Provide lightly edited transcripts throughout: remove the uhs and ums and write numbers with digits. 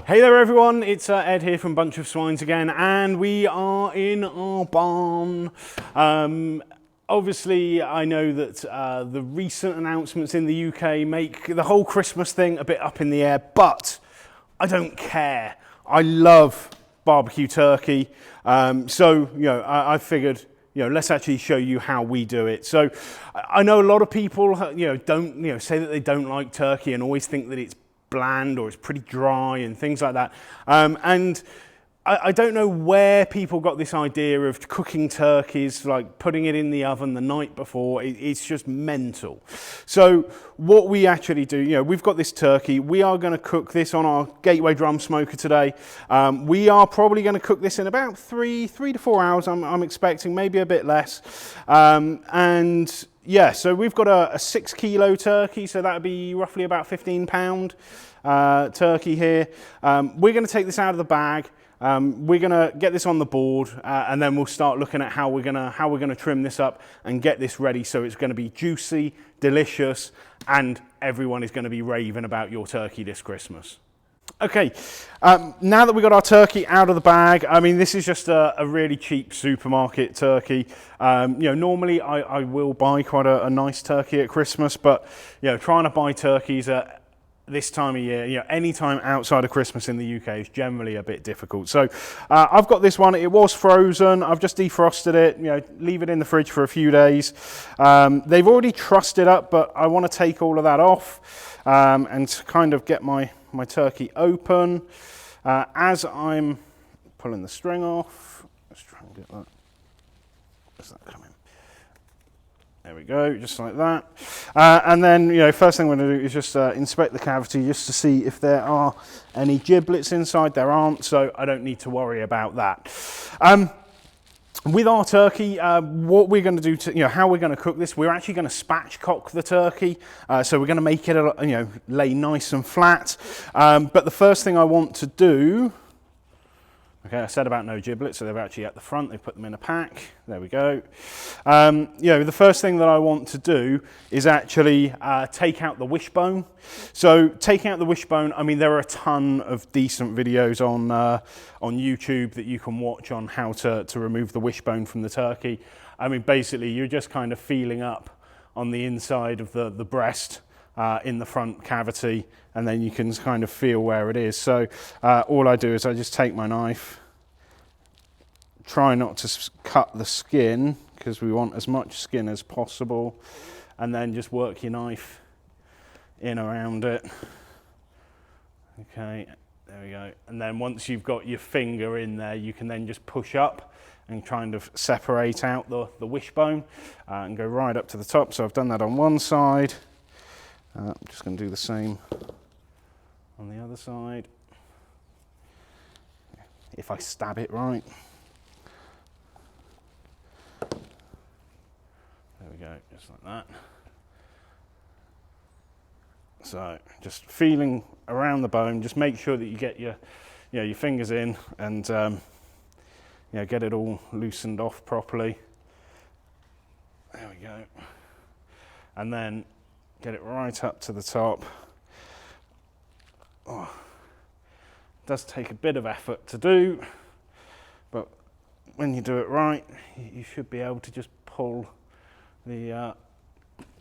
Hey there everyone, it's Ed here from Bunch of Swines again, and we are in our barn. Obviously, I know that the recent announcements in the UK make the whole Christmas thing a bit up in the air, but I don't care. I love barbecue turkey, so I figured, let's actually show you how we do it. So I know a lot of people, don't, say that they don't like turkey and always think that it's bland or it's pretty dry and things like that. And I don't know where people got this idea of cooking turkeys, like putting it in the oven the night before. It's just mental. So what we actually do, we've got this turkey. We are going to cook this on our Gateway drum smoker today. We are probably going to cook this in about three to 4 hours. I'm expecting, maybe a bit less. And yeah, so we've got a 6 kilo turkey, so that would be roughly about 15 pound turkey here. We're going to take this out of the bag. We're going to get this on the board, and then we'll start looking at how we're going to trim this up and get this ready so it's going to be juicy, delicious, and everyone is going to be raving about your turkey this Christmas. Okay, now that we got our turkey out of the bag, I mean, this is just a really cheap supermarket turkey. Normally I will buy quite a nice turkey at Christmas, but trying to buy turkeys at this time of year, any time outside of Christmas in the UK is generally a bit difficult. So I've got this one. It was frozen. I've just defrosted it, leave it in the fridge for a few days. They've already trussed it up, but I want to take all of that off and kind of get my turkey open. As I'm pulling the string off, let's try and get that. Does that come in? There we go, just like that. And then, first thing I'm going to do is just inspect the cavity just to see if there are any giblets inside. There aren't, so I don't need to worry about that. With our turkey, what we're going to do, how we're going to cook this, we're actually going to spatchcock the turkey. So we're going to make it, lay nice and flat. But the first thing I want to do, okay, I said about no giblets, so they're actually at the front. They put them in a pack. There we go. The first thing that I want to do is actually take out the wishbone. So taking out the wishbone, I mean, there are a ton of decent videos on YouTube that you can watch on how to remove the wishbone from the turkey. I mean, basically, you're just kind of feeling up on the inside of the breast in the front cavity, and then you can kind of feel where it is. So all I do is I just take my knife, try not to cut the skin because we want as much skin as possible, and then just work your knife in around it. Okay, there we go. And then once you've got your finger in there, you can then just push up and kind of separate out the wishbone and go right up to the top. So I've done that on one side. I'm just going to do the same on the other side, if I stab it right. There we go, just like that. So just feeling around the bone, just make sure that you get your fingers in and get it all loosened off properly. There we go. And then get it right up to the top. Oh, it does take a bit of effort to do, but when you do it right, you should be able to just pull the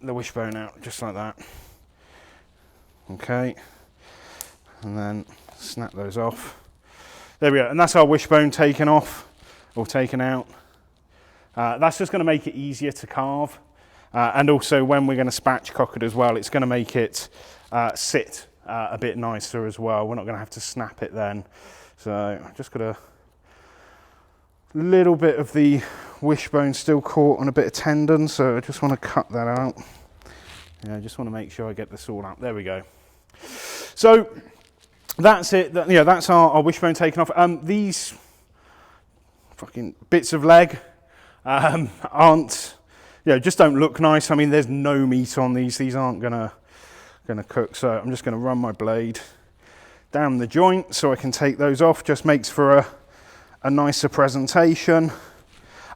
wishbone out just like that. Okay, and then snap those off. There we go, and that's our wishbone taken off or taken out. That's just going to make it easier to carve. And also when we're going to spatchcock it as well, it's going to make it sit a bit nicer as well. We're not going to have to snap it then. So I've just got a little bit of the wishbone still caught on a bit of tendon, so I just want to cut that out. I just want to make sure I get this all out. There we go. So that's it. That's our wishbone taken off. These fucking bits of leg aren't, just don't look nice. I mean, there's no meat on these. These aren't gonna cook. So I'm just gonna run my blade down the joint so I can take those off. Just makes for a nicer presentation.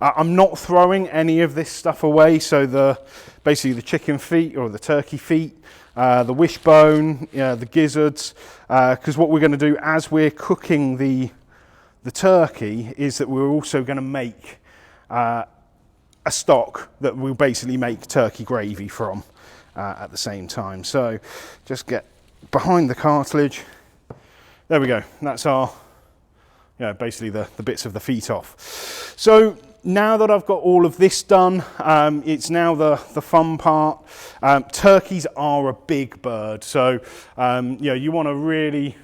I'm not throwing any of this stuff away. So basically the chicken feet or the turkey feet, the wishbone, the gizzards, because what we're going to do as we're cooking the turkey is that we're also going to make a stock that we'll basically make turkey gravy from at the same time. So just get behind the cartilage. There we go. That's our, basically the bits of the feet off. So now that I've got all of this done, it's now the fun part. Turkeys are a big bird, so you want a really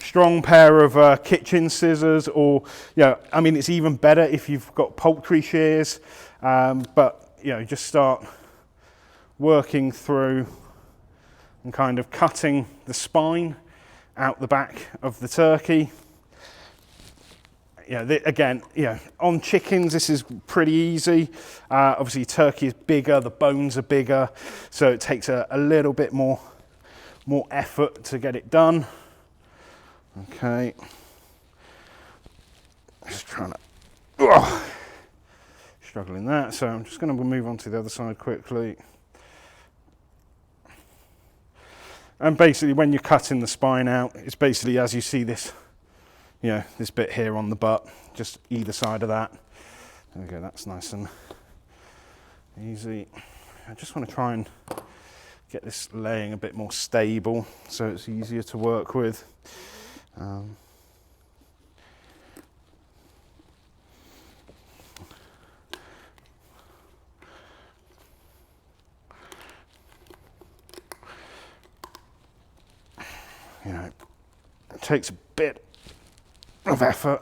strong pair of kitchen scissors, or I mean, it's even better if you've got poultry shears. But just start working through and kind of cutting the spine out the back of the turkey. Again, on chickens, this is pretty easy. Obviously, turkey is bigger, the bones are bigger, so it takes a little bit more effort to get it done. Okay. Just trying to, struggling that, so I'm just going to move on to the other side quickly. And basically, when you're cutting the spine out, it's basically as you see this, this bit here on the butt, just either side of that. There we go, that's nice and easy. I just want to try and get this laying a bit more stable so it's easier to work with. It takes a bit of effort,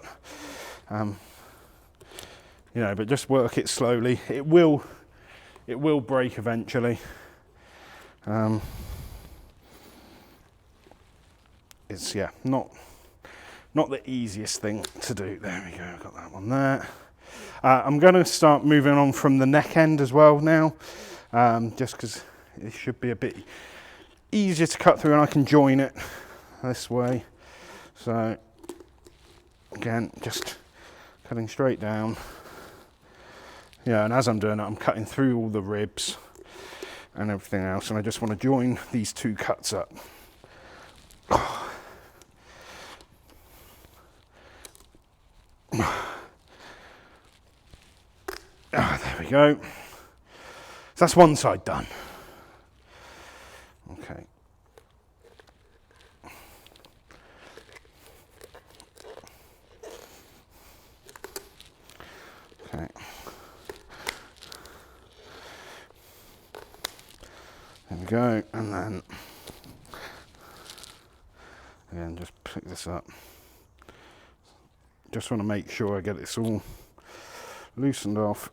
but just work it slowly. It will break eventually. It's not the easiest thing to do. There we go, I've got that one there. I'm going to start moving on from the neck end as well now, just because it should be a bit easier to cut through, and I can join it this way. So again, just cutting straight down. And as I'm doing it, I'm cutting through all the ribs and everything else, and I just want to join these two cuts up. There we go. So that's one side done. Okay. Okay. There we go, and then again, just pick this up. Just want to make sure I get this all loosened off.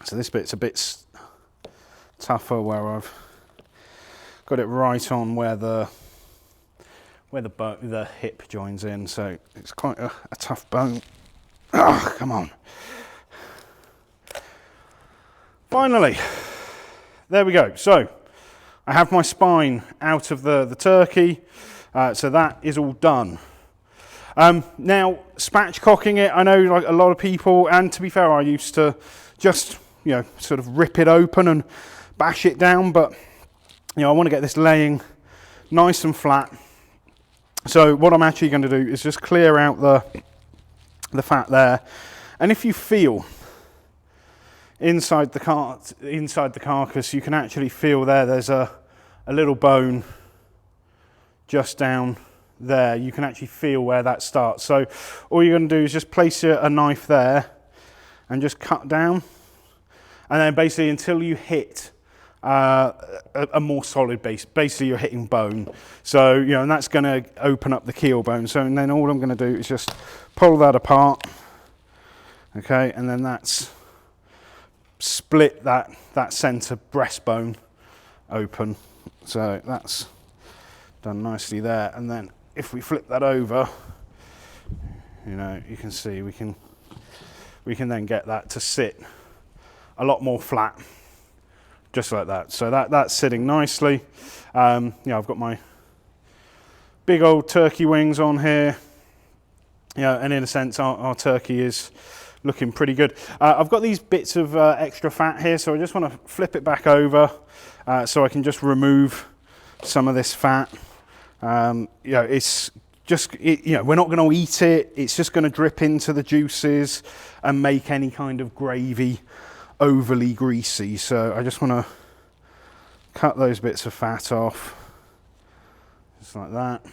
So this bit's a bit tougher, where I've got it right on where the hip joins in, so it's quite a tough bone. Oh, come on. Finally, there we go. So I have my spine out of the turkey, so that is all done. Now, spatchcocking it, I know like a lot of people, and to be fair, I used to just sort of rip it open and bash it down, but I want to get this laying nice and flat. So what I'm actually going to do is just clear out the fat there, and if you feel inside the carcass, you can actually feel there's a little bone just down there. You can actually feel where that starts. So all you're going to do is just place a knife there and just cut down, and then basically until you hit a more solid base. Basically you're hitting bone, so and that's going to open up the keel bone. So and then all I'm going to do is just pull that apart, okay, and then that's split that center breastbone open. So that's done nicely there, and then if we flip that over, you can see we can then get that to sit a lot more flat, just like that. So that's sitting nicely. I've got my big old turkey wings on here. Yeah, and in a sense, our turkey is looking pretty good. I've got these bits of extra fat here, so I just want to flip it back over so I can just remove some of this fat. It's just, we're not going to eat it. It's just going to drip into the juices and make any kind of gravy overly greasy. So I just want to cut those bits of fat off, just like that.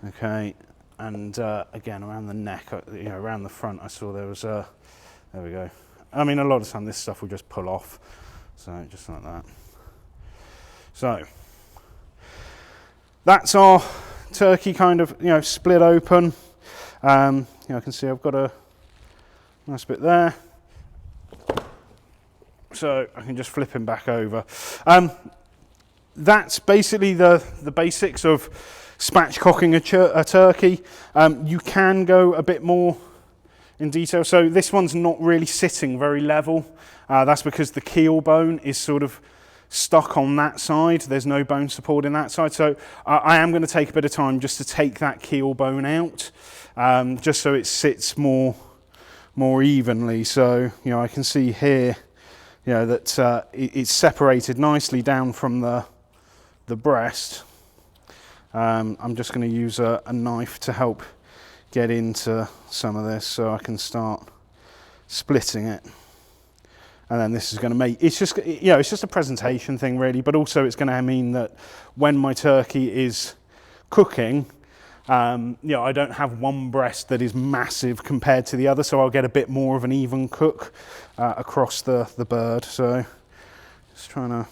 Okay. And again, around the neck, around the front, I saw there was there we go. I mean, a lot of the time this stuff will just pull off. So just like that. So that's our turkey kind of, split open. I can see I've got a nice bit there. So I can just flip him back over. That's basically the basics of spatchcocking a turkey. You can go a bit more in detail. So this one's not really sitting very level. That's because the keel bone is sort of stuck on that side. There's no bone support in that side. So I am going to take a bit of time just to take that keel bone out, just so it sits more evenly. So, I can see here, that it's separated nicely down from the breast. I'm just going to use a knife to help get into some of this so I can start splitting it. And then this is going to make, it's just a presentation thing really, but also it's going to mean that when my turkey is cooking, I don't have one breast that is massive compared to the other, so I'll get a bit more of an even cook across the bird. So just trying to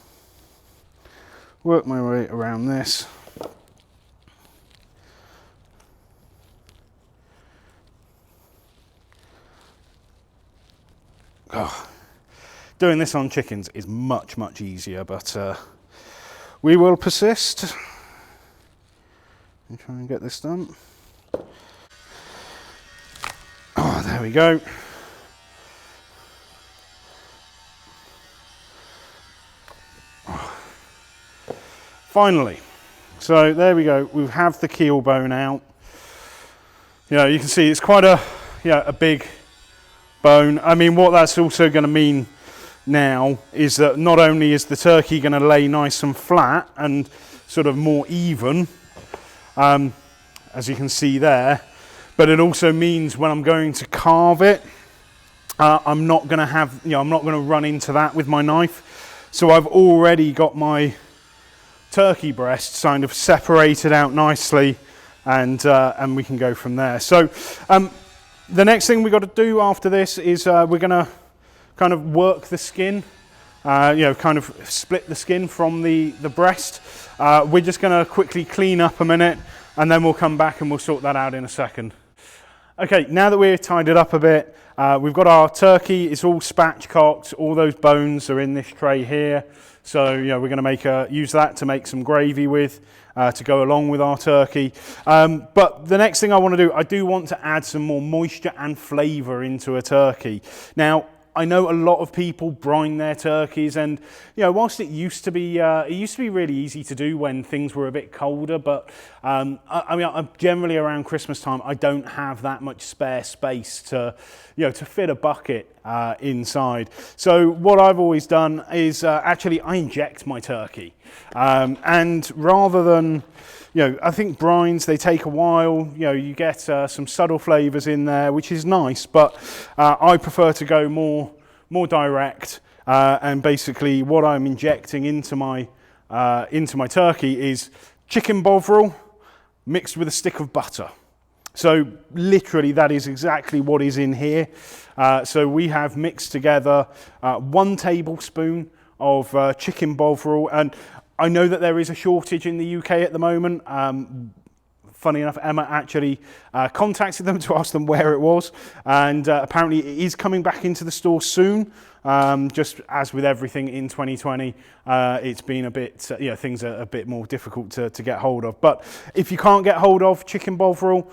work my way around this. Oh, doing this on chickens is much easier, but we will persist and try and get this done. Oh, there we go. Oh. Finally, so there we go. We have the keel bone out. You can see it's quite a big bone. I mean, what that's also going to mean now is that not only is the turkey going to lay nice and flat and sort of more even, as you can see there, but it also means when I'm going to carve it, I'm not going to have, I'm not going to run into that with my knife. So I've already got my turkey breast kind of separated out nicely, and we can go from there. So the next thing we've got to do after this is we're going to kind of work the skin, kind of split the skin from the breast. We're just going to quickly clean up a minute, and then we'll come back and we'll sort that out in a second. Okay, now that we've tied it up a bit, we've got our turkey. It's all spatchcocked. All those bones are in this tray here. So we're going to use that to make some gravy with, to go along with our turkey. But the next thing I want to do, I do want to add some more moisture and flavour into a turkey. Now, I know a lot of people brine their turkeys, and whilst it used to be really easy to do when things were a bit colder, but I'm generally around Christmas time, I don't have that much spare space to fit a bucket inside. So what I've always done is actually I inject my turkey, and rather than I think brines, they take a while. You get some subtle flavours in there, which is nice, but I prefer to go more direct. And basically, what I'm injecting into my turkey is Chicken Bovril mixed with a stick of butter. So literally, that is exactly what is in here. So we have mixed together 1 tablespoon of Chicken Bovril, and I know that there is a shortage in the UK at the moment. Funny enough, Emma actually contacted them to ask them where it was, and apparently it is coming back into the store soon. Just as with everything in 2020, it's been a bit, things are a bit more difficult to get hold of. But if you can't get hold of Chicken Bovril,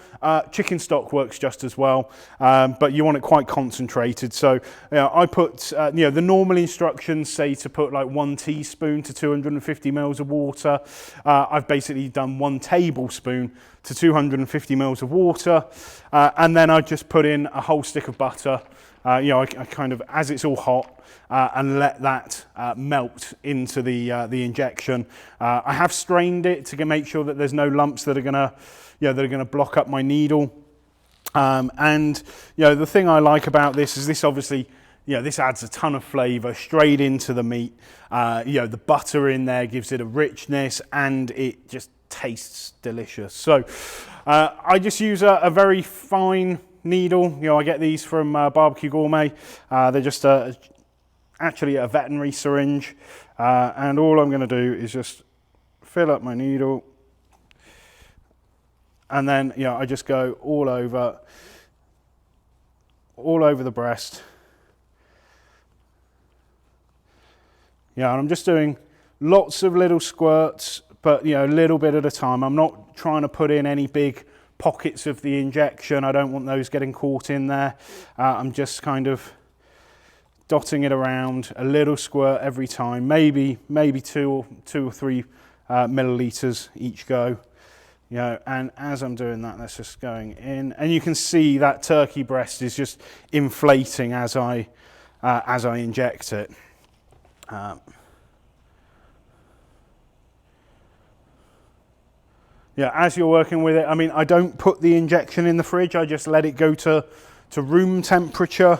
chicken stock works just as well, but you want it quite concentrated. So I put, the normal instructions say to put like 1 teaspoon to 250 mils of water. I've basically done 1 tablespoon to 250 mils of water, and then I just put in a whole stick of butter. I kind of, as it's all hot, and let that melt into the injection. I have strained it to make sure that there's no lumps that are gonna block up my needle. And the thing I like about this is this obviously, this adds a ton of flavour straight into the meat. The butter in there gives it a richness, and it just tastes delicious. So I just use a very fine needle. I get these from BBQ Gourmet. They're just actually a veterinary syringe, and all I'm going to do is just fill up my needle, and then I just go all over the breast. And I'm just doing lots of little squirts, but a little bit at a time. I'm not trying to put in any big pockets of the injection. I don't want those getting caught in there. I'm just kind of dotting it around, a little squirt every time, maybe 2 or 3 milliliters each go. And as I'm doing that, that's just going in, and you can see that turkey breast is just inflating as I inject it. As you're working with it, I don't put the injection in the fridge. I just let it go to room temperature,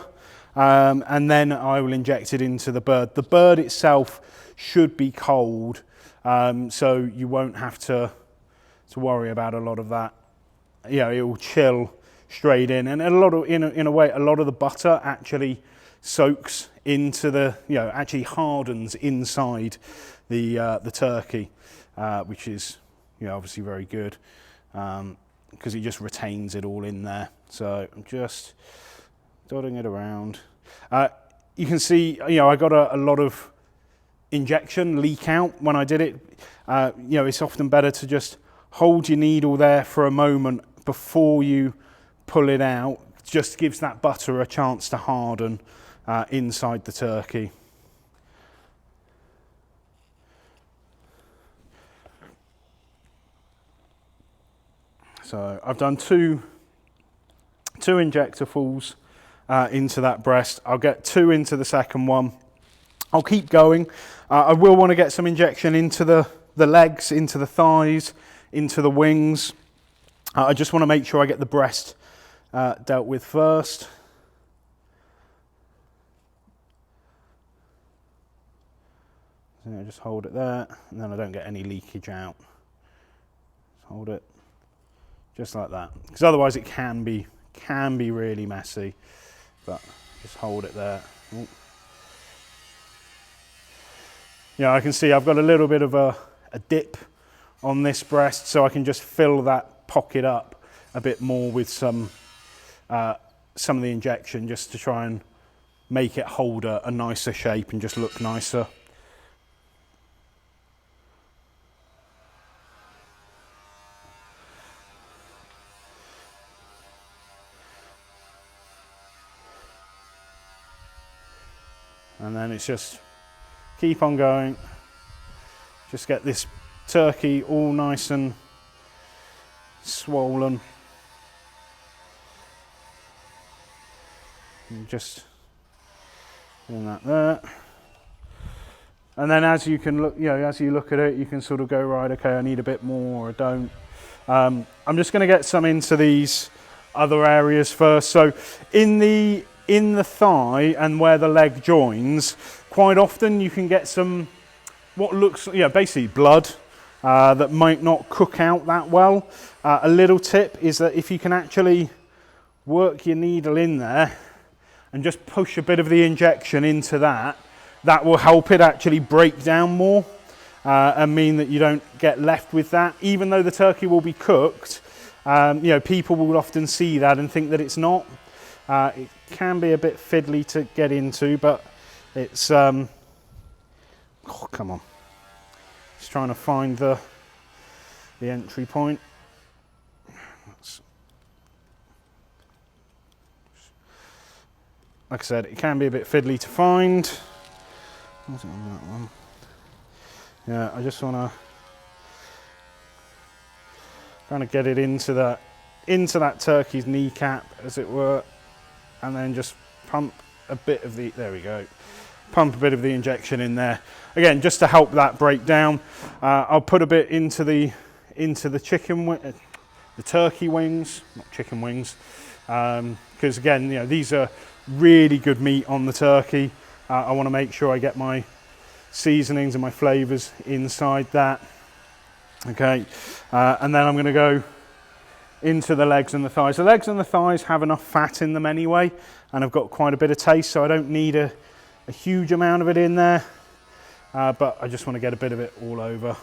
and then I will inject it into the bird. The bird itself should be cold, so you won't have to worry about a lot of that. It will chill straight in, and in a way, a lot of the butter actually soaks into actually hardens inside the turkey, which is obviously very good, because it just retains it all in there. So I'm just dotting it around. You can see, I got a lot of injection leak out when I did it. It's often better to just hold your needle there for a moment before you pull it out. It just gives that butter a chance to harden inside the turkey. So I've done two injectorfuls into that breast. I'll get 2 into the second one. I'll keep going. I will want to get some injection into the legs, into the thighs, into the wings. I just want to make sure I get the breast dealt with first. So just hold it there, and then I don't get any leakage out. Just hold it. Just like that, because otherwise it can be really messy. But just hold it there. I can see I've got a little bit of a dip on this breast, so I can just fill that pocket up a bit more with some of the injection, just to try and make it hold a nicer shape and just look nicer. And then it's just keep on going. Just get this turkey all nice and swollen. And just doing that there. And then as you can look, as you look at it, you can sort of go, right, okay, I need a bit more, or I don't. I'm just going to get some into these other areas first. So in the thigh and where the leg joins, quite often you can get some what looks, basically blood that might not cook out that well. A little tip is that if you can actually work your needle in there and just push a bit of the injection into that will help it actually break down more and mean that you don't get left with that. Even though the turkey will be cooked, people will often see that and think that it's not. It can be a bit fiddly to get into, but It's, oh, come on. Just trying to find the entry point. Like I said, it can be a bit fiddly to find. What's it on that one? Yeah, I just want to kind of get it into that turkey's kneecap, as it were, and then just pump a bit of the, there we go, pump a bit of the injection in there. Again, just to help that break down. I'll put a bit into the chicken, the turkey wings, not chicken wings, because again, you know, these are really good meat on the turkey. I want to make sure I get my seasonings and my flavours inside that. Okay, and then I'm going to go into the legs and the thighs. The legs and the thighs have enough fat in them anyway, and I've got quite a bit of taste, so I don't need a huge amount of it in there, but I just want to get a bit of it all over.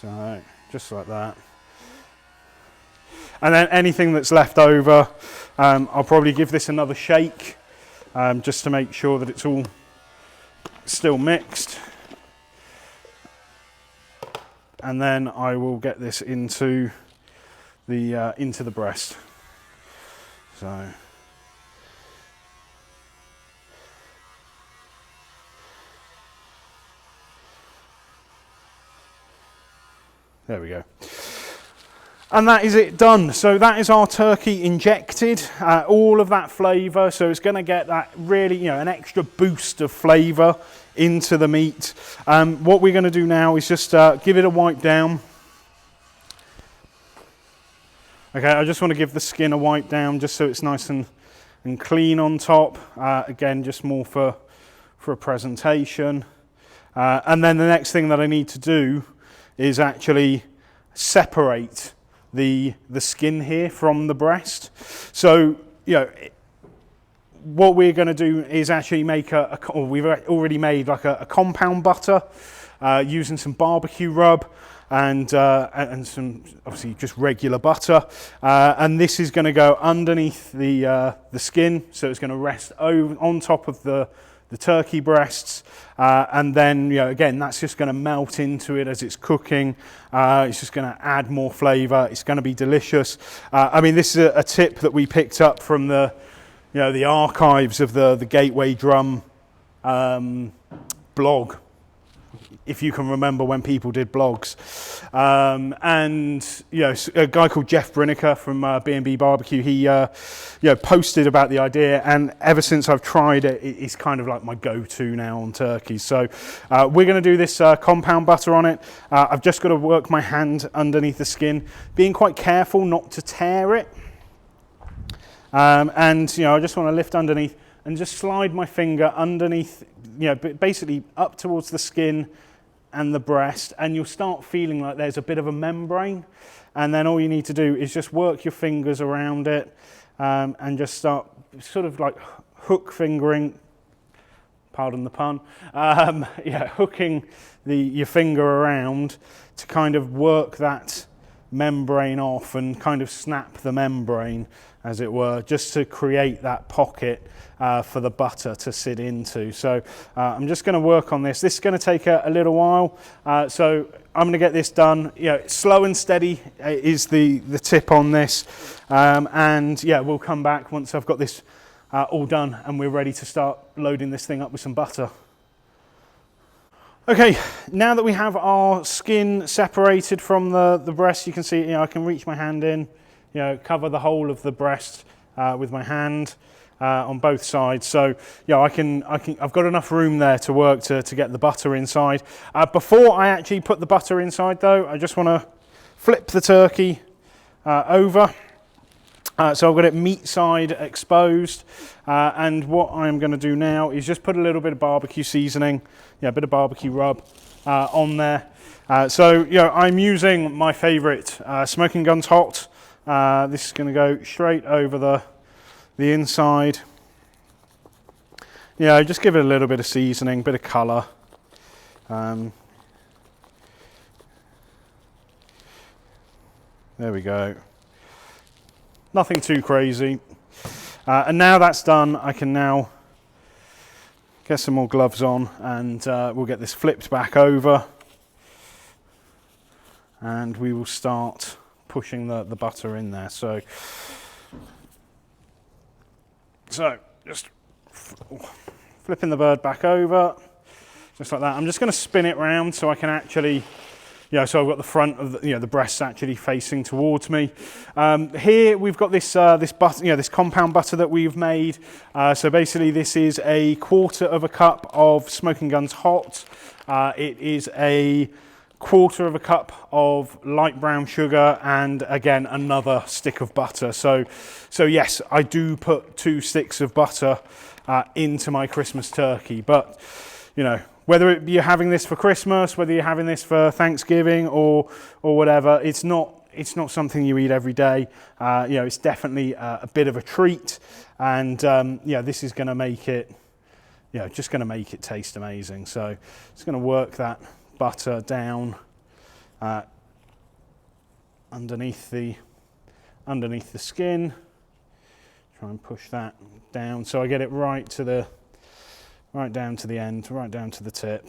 So, just like that. And then anything that's left over, I'll probably give this another shake, just to make sure that it's all still mixed. And then I will get this into the breast. So. There we go. And that is it done. So that is our turkey injected, all of that flavour. So it's going to get that really, you know, an extra boost of flavour into the meat. What we're going to do now is just give it a wipe down. Okay, I just want to give the skin a wipe down just so it's nice and clean on top. Again, just more for a presentation. And then the next thing that I need to do is actually separate the skin here from the breast. So, you know, what we're going to do is actually make we've already made like a compound butter using some barbecue rub and some obviously just regular butter, and this is going to go underneath the skin, so it's going to rest on top of the turkey breasts, and then, you know, again, that's just going to melt into it as it's cooking. It's just going to add more flavour. It's going to be delicious. I mean, this is a tip that we picked up from the archives of the Gateway Drum blog, if you can remember when people did blogs. And, you know, a guy called Jeff Briniker from B&B Barbecue, he, you know, posted about the idea, and ever since I've tried it, it's kind of like my go-to now on turkeys. So we're going to do this compound butter on it. I've just got to work my hand underneath the skin, being quite careful not to tear it. And, you know, I just want to lift underneath and just slide my finger underneath, you know, basically up towards the skin and the breast, and you'll start feeling like there's a bit of a membrane, and then all you need to do is just work your fingers around it, and just start sort of like hook fingering, pardon the pun, yeah, hooking your finger around to kind of work that membrane off and kind of snap the membrane, as it were, just to create that pocket for the butter to sit into. So I'm just going to work on this. This is going to take a little while, so I'm going to get this done. You know, slow and steady is the tip on this, and yeah, we'll come back once I've got this all done and we're ready to start loading this thing up with some butter. Okay, now that we have our skin separated from the breast, you can see, you know, I can reach my hand in, you know, cover the whole of the breast with my hand on both sides. So, yeah, I've got enough room there to work to get the butter inside. Before I actually put the butter inside, though, I just want to flip the turkey over. So I've got it meat side exposed, and what I'm going to do now is just put a little bit of barbecue seasoning, a bit of barbecue rub on there. So, you know, I'm using my favourite Smoking Guns Hot. This is going to go straight over the inside. Yeah, just give it a little bit of seasoning, bit of colour. There we go. Nothing too crazy. And now that's done, I can now get some more gloves on, and we'll get this flipped back over, and we will start pushing the butter in there. So just flipping the bird back over, just like that. I'm just going to spin it round so I can actually, so I've got the front of the, the breasts actually facing towards me. Here we've got this this butter, this compound butter that we've made. So basically, this is a 1/4 cup of Smoking Guns Hot. It is a 1/4 cup of light brown sugar, and again another stick of butter. So yes, I do put 2 sticks of butter into my Christmas turkey, but whether you're having this for Christmas, whether you're having this for Thanksgiving or whatever, it's not something you eat every day. It's definitely a bit of a treat, and this is going to make it, just going to make it taste amazing. So it's going to work that butter down underneath the skin. Try and push that down so I get it right down to the end, right down to the tip.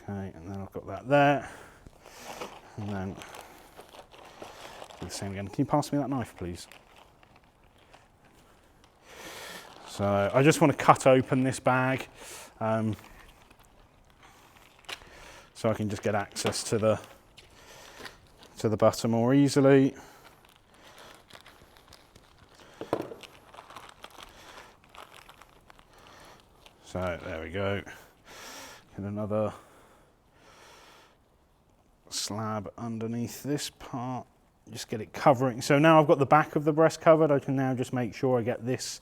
Okay, and then I've got that there. And then do the same again. Can you pass me that knife, please? So I just want to cut open this bag so I can just get access to the butter more easily. So there we go. Get another slab underneath this part. Just get it covering. So now I've got the back of the breast covered. I can now just make sure I get this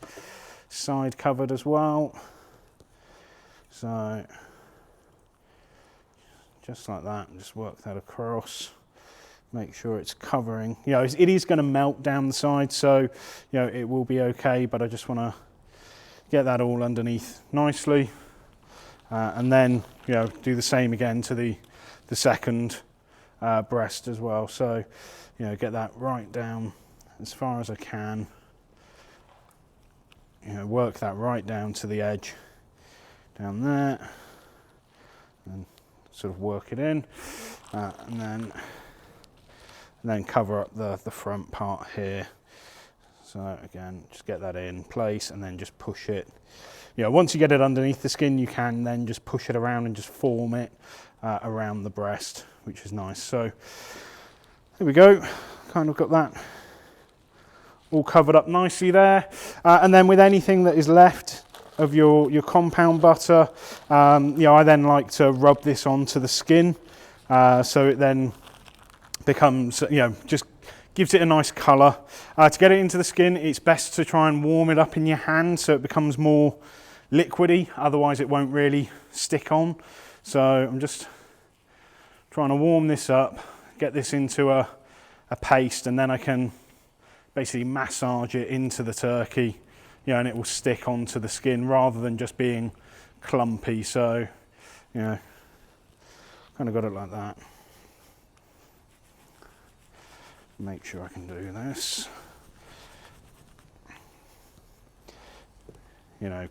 side covered as well. So just like that, and just work that across. Make sure it's covering. It is going to melt down the side, so it will be okay. But I just want to get that all underneath nicely, and then do the same again to the second breast as well. So get that right down as far as I can. Work that right down to the edge, down there, and sort of work it in, and then cover up the front part here. So again, just get that in place and then just push it. Once you get it underneath the skin, you can then just push it around and just form it around the breast, which is nice. So there we go, kind of got that all covered up nicely there. And then with anything that is left of your compound butter, I then like to rub this onto the skin, so it then becomes, just gives it a nice colour. To get it into the skin, it's best to try and warm it up in your hand so it becomes more liquidy, otherwise it won't really stick on. So I'm just trying to warm this up, get this into a paste, and then I can basically massage it into the turkey, and it will stick onto the skin rather than just being clumpy. So, kind of got it like that. Make sure I can do this.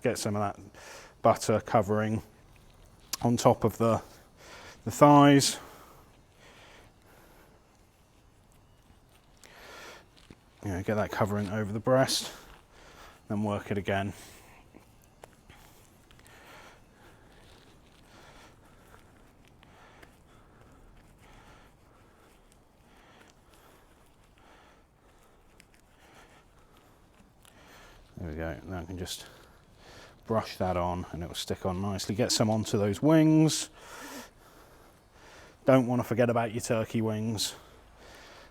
Get some of that butter covering on top of the thighs. Get that covering over the breast, then work it again. There we go. Now I can just brush that on and it will stick on nicely. Get some onto those wings. Don't want to forget about your turkey wings,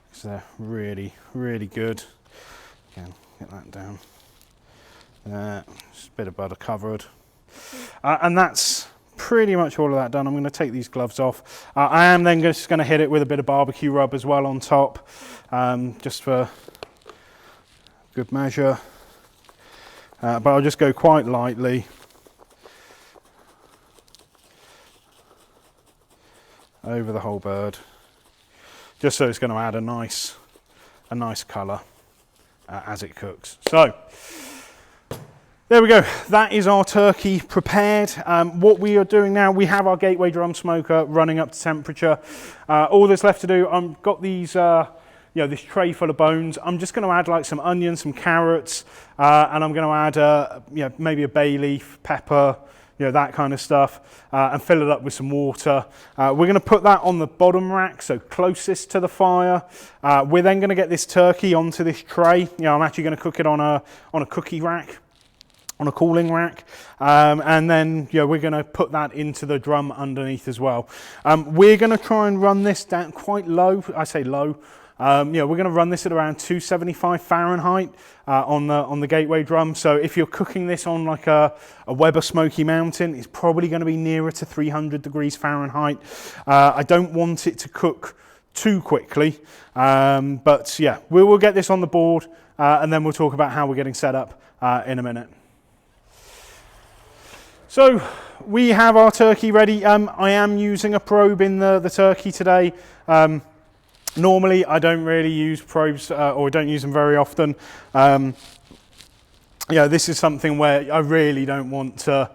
because they're really, really good. Again, get that down there. Just a bit of butter covered. And that's pretty much all of that done. I'm going to take these gloves off. I am then just going to hit it with a bit of barbecue rub as well on top, just for good measure. But I'll just go quite lightly over the whole bird, just so it's going to add a nice a nice colour as it cooks. So there we go, that is our turkey prepared. What we are doing now, we have our gateway drum smoker running up to temperature. All there's left to do, I've got these, this tray full of bones. I'm just going to add like some onions, some carrots, and I'm going to add maybe a bay leaf, pepper, that kind of stuff, and fill it up with some water. We're going to put that on the bottom rack, so closest to the fire. We're then going to get this turkey onto this tray. I'm actually going to cook it on a cookie rack, on a cooling rack, and then we're going to put that into the drum underneath as well. We're going to try and run this down quite low. I say low. We're going to run this at around 275 Fahrenheit on the gateway drum. So if you're cooking this on like a Weber Smoky Mountain, it's probably going to be nearer to 300 degrees Fahrenheit. I don't want it to cook too quickly, but yeah, we will get this on the board, and then we'll talk about how we're getting set up in a minute. So we have our turkey ready. I am using a probe in the turkey today. Normally I don't really use probes or don't use them very often. This is something where I really don't want to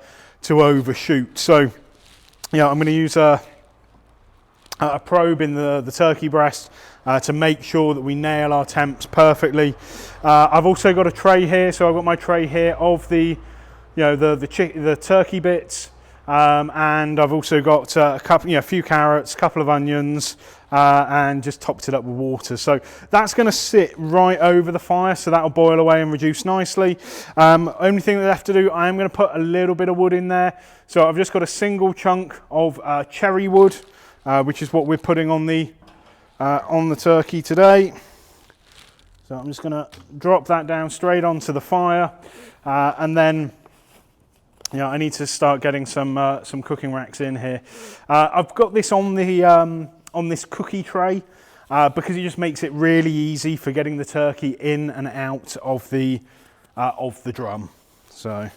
overshoot. So I'm going to use a probe in the turkey breast to make sure that we nail our temps perfectly. I've also got a tray here, so I've got my tray here of the turkey bits, and I've also got a few carrots, a couple of onions, and just topped it up with water. So that's going to sit right over the fire, so that'll boil away and reduce nicely. Only thing that's left to do, I am going to put a little bit of wood in there. So I've just got a single chunk of cherry wood, which is what we're putting on the turkey today. So I'm just going to drop that down straight onto the fire, and then I need to start getting some cooking racks in here. I've got this on this cookie tray because it just makes it really easy for getting the turkey in and out of the drum. So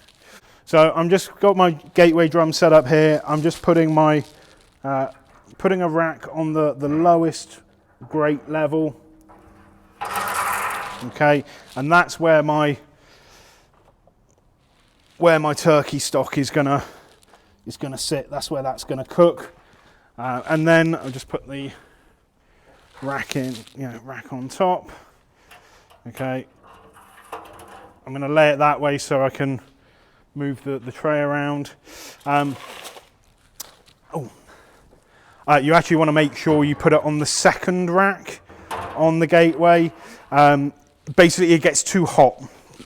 I'm just got my gateway drum set up here. I'm just putting a rack on the lowest grate level. Okay, and that's where my turkey stock is gonna sit. That's where that's gonna cook, and then I'll just put the rack on top. Okay, I'm gonna lay it that way so I can move the tray around. You actually want to make sure you put it on the second rack on the gateway. Basically, it gets too hot,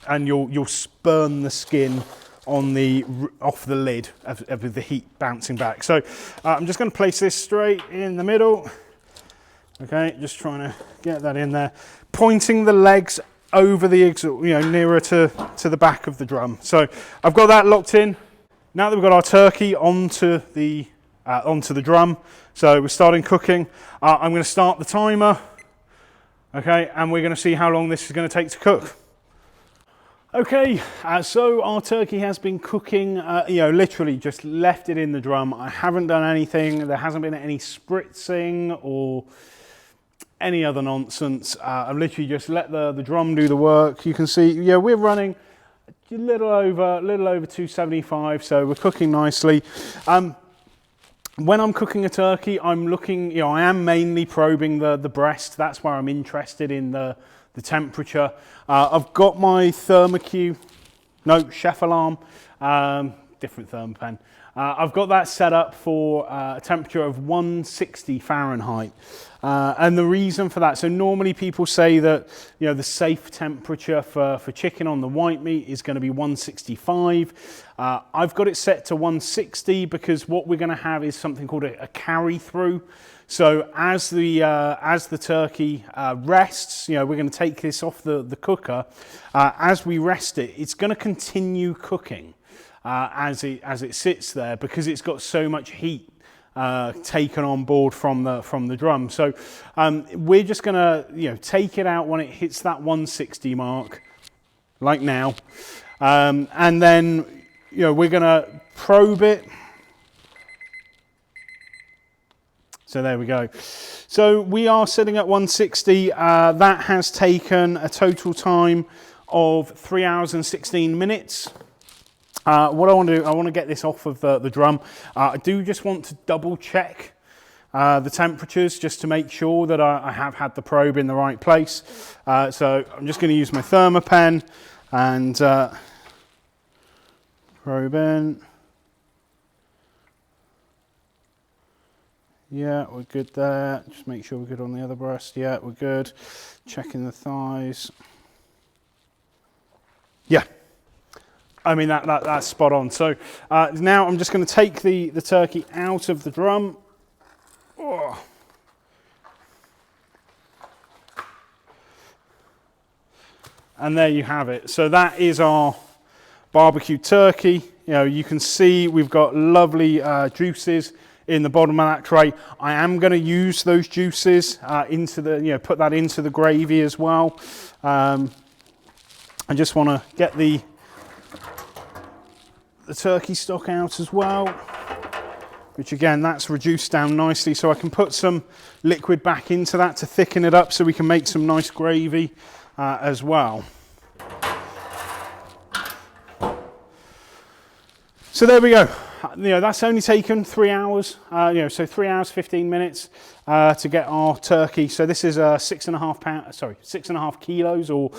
and you'll burn the skin off the lid with the heat bouncing back. So I'm just going to place this straight in the middle. Okay, just trying to get that in there, pointing the legs over the nearer to the back of the drum. So I've got that locked in. Now that we've got our turkey onto the drum, so we're starting cooking. I'm going to start the timer. Okay, and we're going to see how long this is going to take to cook. Okay, so our turkey has been cooking, literally just left it in the drum. I haven't done anything. There hasn't been any spritzing or any other nonsense. I've literally just let the drum do the work. You can see, we're running a little over 275, so we're cooking nicely. When I'm cooking a turkey, I'm looking, I am mainly probing the breast. That's where I'm interested in the temperature. I've got my chef alarm, different thermopen. I've got that set up for a temperature of 160 Fahrenheit. And the reason for that, so normally people say that, the safe temperature for chicken on the white meat is going to be 165. I've got it set to 160 because what we're going to have is something called a carry through. So as the turkey rests, we're going to take this off the cooker. As we rest it, it's going to continue cooking as it sits there because it's got so much heat taken on board from the drum. So we're just going to take it out when it hits that 160 mark, like now, and then we're going to probe it. So there we go. So we are sitting at 160. That has taken a total time of 3 hours and 16 minutes. What I want to do, I want to get this off of the drum. I do just want to double check the temperatures just to make sure that I have had the probe in the right place. So I'm just going to use my thermopen and probe in. Yeah, we're good there. Just make sure we're good on the other breast. Yeah, we're good. Checking the thighs. Yeah. I mean, that's spot on. So now I'm just going to take the turkey out of the drum. Oh. And there you have it. So that is our barbecue turkey. You know, you can see we've got lovely juices in the bottom of that tray. I am going to use those juices into the, put that into the gravy as well. I just want to get the turkey stock out as well, which again, that's reduced down nicely, so I can put some liquid back into that to thicken it up so we can make some nice gravy as well. So there we go. That's only taken 3 hours, so 3 hours, 15 minutes to get our turkey. So this is a 6.5 kilos, or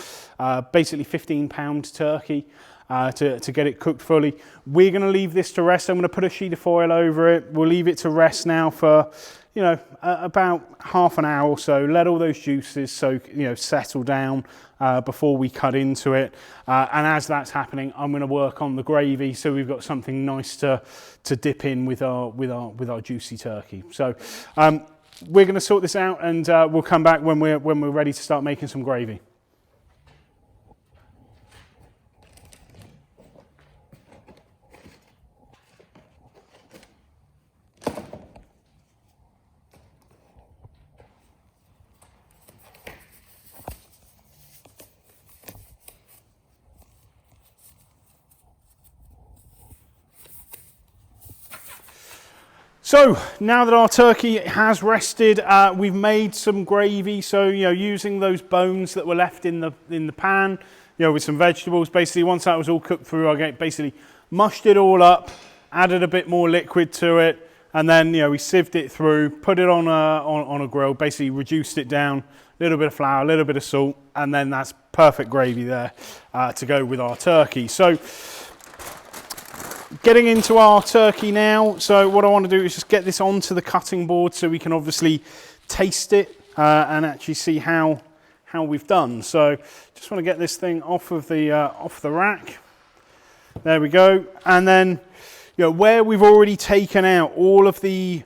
basically 15-pound turkey to get it cooked fully. We're going to leave this to rest. I'm going to put a sheet of foil over it. We'll leave it to rest now for, about half an hour or so. Let all those juices settle down before we cut into it. And as that's happening, I'm going to work on the gravy so we've got something nice to dip in with our juicy turkey. So we're going to sort this out, and we'll come back when we're ready to start making some gravy. So now that our turkey has rested, we've made some gravy. So using those bones that were left in the pan, with some vegetables. Basically, once that was all cooked through, I basically mushed it all up, added a bit more liquid to it, and then we sieved it through, put it on a grill, basically reduced it down, a little bit of flour, a little bit of salt, and then that's perfect gravy there to go with our turkey. So getting into our turkey now. So what I want to do is just get this onto the cutting board so we can obviously taste it and actually see how we've done. So just want to get this thing off the rack. There we go. And then where we've already taken out all of the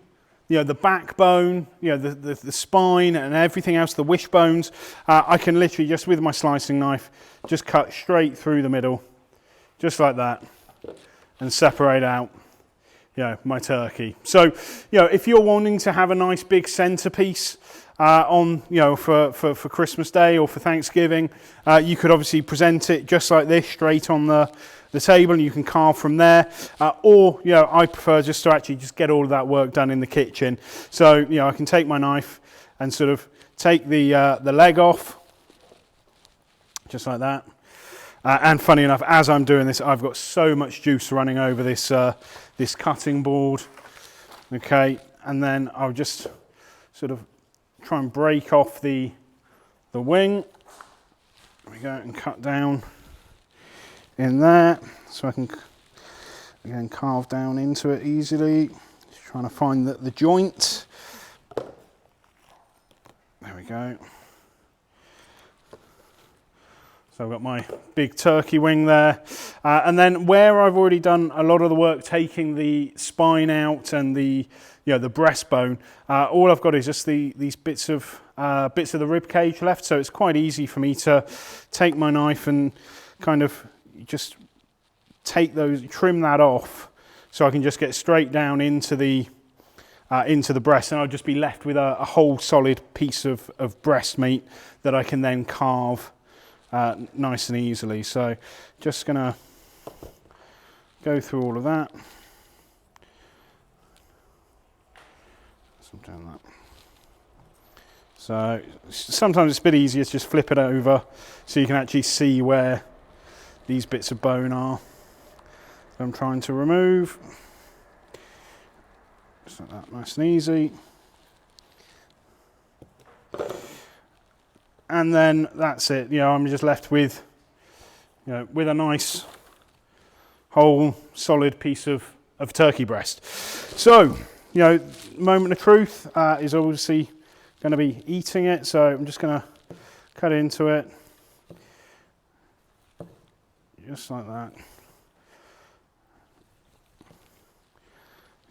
the backbone, the spine and everything else, the wishbones, I can literally just with my slicing knife just cut straight through the middle, just like that, and separate out my turkey. So if you're wanting to have a nice big centerpiece on for Christmas Day or for Thanksgiving, you could obviously present it just like this, straight on the table, and you can carve from there, or I prefer just to actually just get all of that work done in the kitchen. So I can take my knife and sort of take the leg off just like that. And funny enough, as I'm doing this, I've got so much juice running over this this cutting board. Okay, and then I'll just sort of try and break off the wing. There we go, and cut down in there, so I can again carve down into it easily. Just trying to find the joint. There we go. So I've got my big turkey wing there. And then where I've already done a lot of the work taking the spine out and the breastbone, all I've got is just these bits of the rib cage left. So it's quite easy for me to take my knife and kind of just trim that off, so I can just get straight down into the breast, and I'll just be left with a whole solid piece of breast meat that I can then carve nice and easily. So just gonna go through all of that. So I'm doing that. So sometimes it's a bit easier to just flip it over so you can actually see where these bits of bone are. So I'm trying to remove. Just like that, nice and easy. And then that's it. You know, I'm just left with, you know, with a nice whole solid piece of turkey breast. So, you know, moment of truth is obviously going to be eating it. So I'm just going to cut into it. Just like that.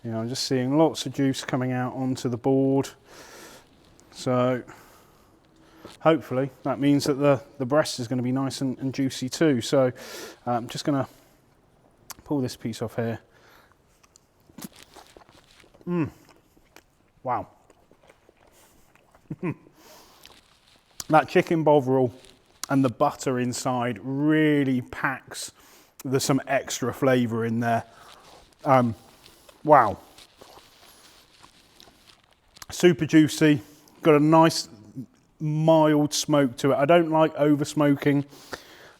You know, I'm just seeing lots of juice coming out onto the board. So hopefully that means that the breast is going to be nice and juicy too. So I'm just going to pull this piece off here. Wow. That chicken bovril and the butter inside really packs there's some extra flavour in there. Wow. Super juicy, got a nice mild smoke to it. I don't like over smoking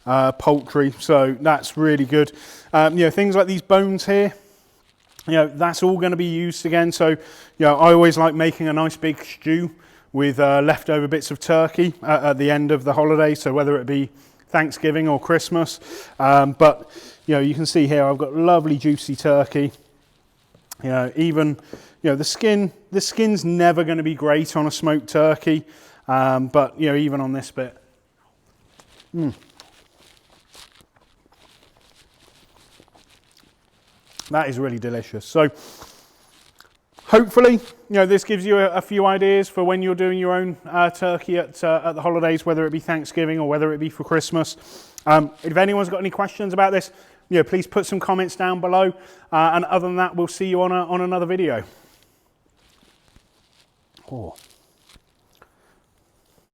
poultry, so that's really good. You know, things like these bones here, you know, that's all going to be used again. So, you know, I always like making a nice big stew with leftover bits of turkey at the end of the holiday. So whether it be Thanksgiving or Christmas, but you know, you can see here I've got lovely juicy turkey. You know, even, you know, the skin's never going to be great on a smoked turkey, but you know, even on this bit. That is really delicious. So hopefully, you know, this gives you a few ideas for when you're doing your own turkey at the holidays, whether it be Thanksgiving or whether it be for Christmas. If anyone's got any questions about this, you know, please put some comments down below. And other than that, we'll see you on another video. Oh.